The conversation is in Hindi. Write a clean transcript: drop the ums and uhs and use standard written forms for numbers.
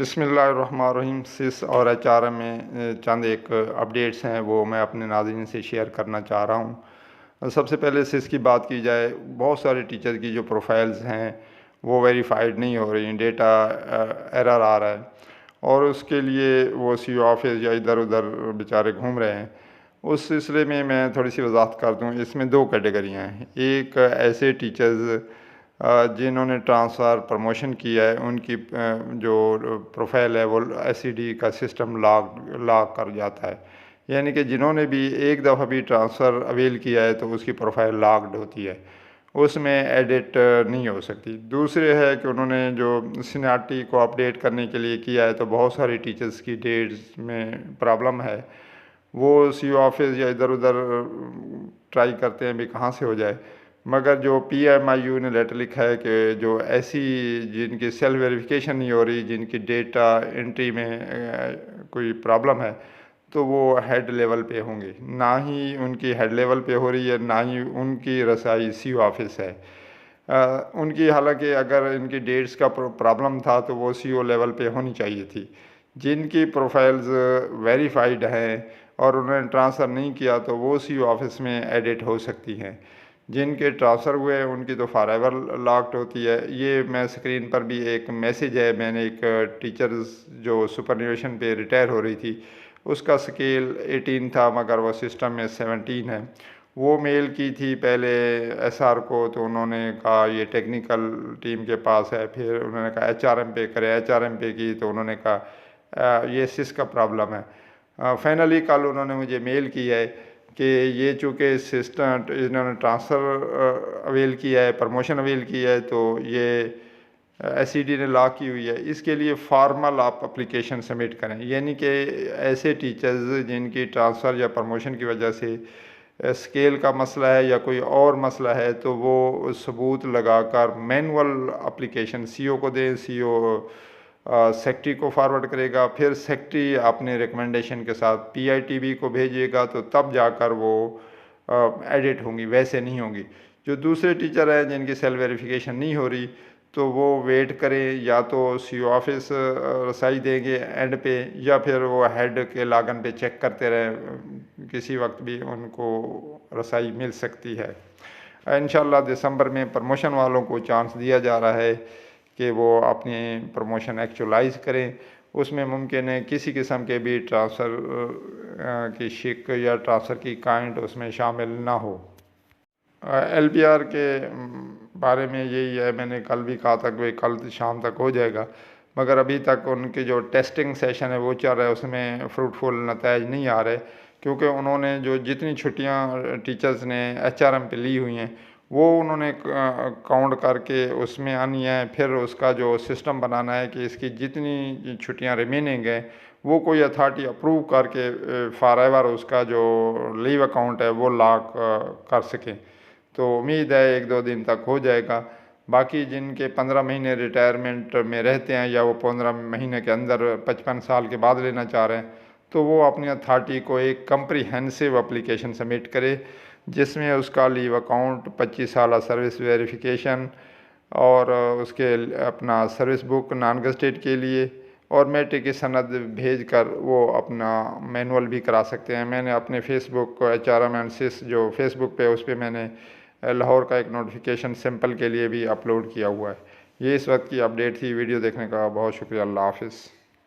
बिस्मिल्लाहिर्रहमानिर्रहीम। सिस और एचआरएम में चंद एक अपडेट्स हैं, वो मैं अपने नाज़रीन से शेयर करना चाह रहा हूँ। सबसे पहले सिस की बात की जाए, बहुत सारे टीचर की जो प्रोफाइल्स हैं वो वेरीफाइड नहीं हो रही, डेटा एरर आ रहा है और उसके लिए वो सीईओ ऑफिस या इधर उधर बेचारे घूम रहे हैं। उस सिलसिले में मैं थोड़ी सी वजाहत कर दूँ। इसमें दो कैटेगरियाँ हैं। एक ऐसे टीचर्स जिन्होंने ट्रांसफ़र प्रमोशन किया है, उनकी जो प्रोफाइल है वो एसईडी का सिस्टम लॉक कर जाता है, यानी कि जिन्होंने भी एक दफ़ा भी ट्रांसफ़र अवेल किया है तो उसकी प्रोफाइल लॉक्ड होती है, उसमें एडिट नहीं हो सकती। दूसरे है कि उन्होंने जो सीनियरिटी को अपडेट करने के लिए किया है, तो बहुत सारे टीचर्स की डेट्स में प्रॉब्लम है, वो सीईओ ऑफिस या इधर उधर ट्राई करते हैं भी कहाँ से हो जाए, मगर जो PMIU ने लेटर लिखा है कि जो ऐसी जिनकी सेल्फ वेरिफिकेशन नहीं हो रही, जिनकी डेटा एंट्री में कोई प्रॉब्लम है, तो वो हेड लेवल पे होंगे। ना ही उनकी हेड लेवल पे हो रही है, ना ही उनकी रसाई सीईओ ऑफिस है। उनकी हालांकि अगर इनकी डेट्स का प्रॉब्लम था तो वो सीईओ लेवल पे होनी चाहिए थी। जिनकी प्रोफाइल्स वेरीफाइड हैं और उन्होंने ट्रांसफ़र नहीं किया तो वो सीईओ ऑफिस में एडिट हो सकती हैं। जिनके ट्रांसफ़र हुए हैं उनकी तो फॉरएवर लॉक्ड होती है। ये मैं स्क्रीन पर भी एक मैसेज है, मैंने एक टीचर्स जो सुपरन्यूशन पे रिटायर हो रही थी, उसका स्केल 18 था मगर वो सिस्टम में 17 है। वो मेल की थी पहले SR को, तो उन्होंने कहा ये टेक्निकल टीम के पास है। फिर उन्होंने कहा HRM पे करें, HRM पे की तो उन्होंने कहा ये सिस का प्रॉब्लम है। फाइनली कल उन्होंने मुझे मेल की है कि ये चूँकि सिस्टम इन्होंने ट्रांसफ़र अवेल किया है, प्रमोशन अवेल किया है, तो ये SED ने लॉक की हुई है, इसके लिए फॉर्मल आप एप्लीकेशन सबमिट करें। यानी कि ऐसे टीचर्स जिनकी ट्रांसफ़र या प्रमोशन की वजह से स्केल का मसला है या कोई और मसला है, तो वो सबूत लगाकर मैनुअल एप्लीकेशन सीईओ को दें। सीईओ सेक्रेटरी को फॉरवर्ड करेगा, फिर सेक्रेटरी अपने रिकमेंडेशन के साथ PITB को भेजेगा, तो तब जाकर वो एडिट होंगी, वैसे नहीं होंगी। जो दूसरे टीचर हैं जिनकी सेल्फ वेरिफिकेशन नहीं हो रही, तो वो वेट करें, या तो सीईओ ऑफिस रसाई देंगे एंड पे, या फिर वो हेड के लागन पे चेक करते रहें, किसी वक्त भी उनको रसाई मिल सकती है। इंशाल्लाह दिसंबर में प्रमोशन वालों को चांस दिया जा रहा है कि वो अपनी प्रमोशन एक्चुअलाइज करें। उसमें मुमकिन है किसी किस्म के भी ट्रांसफ़र की शिक या ट्रांसफ़र की काइंड उसमें शामिल ना हो। LPR के बारे में यही है, मैंने कल भी कहा था कि कल शाम तक हो जाएगा, मगर अभी तक उनके जो टेस्टिंग सेशन है वो चल रहा है, उसमें फ्रूटफुल नताइज नहीं आ रहे, क्योंकि उन्होंने जो जितनी छुट्टियां टीचर्स ने HRM पे ली हुई हैं वो उन्होंने काउंट करके उसमें आनी है। फिर उसका जो सिस्टम बनाना है कि इसकी जितनी छुट्टियां रिमेनिंग हैं वो कोई अथॉरिटी अप्रूव करके फॉरएवर उसका जो लीव अकाउंट है वो लॉक कर सकें। तो उम्मीद है 1-2 दिन तक हो जाएगा। बाकी जिनके 15 महीने रिटायरमेंट में रहते हैं या वो 15 महीने के अंदर 55 साल के बाद लेना चाह रहे हैं, तो वो अपनी अथॉरिटी को एक कम्प्रीहेंसिव एप्लीकेशन सबमिट करे, जिसमें उसका लीव अकाउंट, 25 साल सर्विस वेरिफिकेशन और उसके अपना सर्विस बुक नॉन गेज़ेटेड के लिए और मैट्रिक की सनद भेज कर वो अपना मैनुअल भी करा सकते हैं। मैंने अपने फेसबुक को HRM एंड सिस जो फेसबुक पे, उस पर मैंने लाहौर का एक नोटिफिकेशन सिंपल के लिए भी अपलोड किया हुआ है। ये इस वक्त की अपडेट थी। वीडियो देखने का बहुत शुक्रिया। अल्लाह हाफिज़।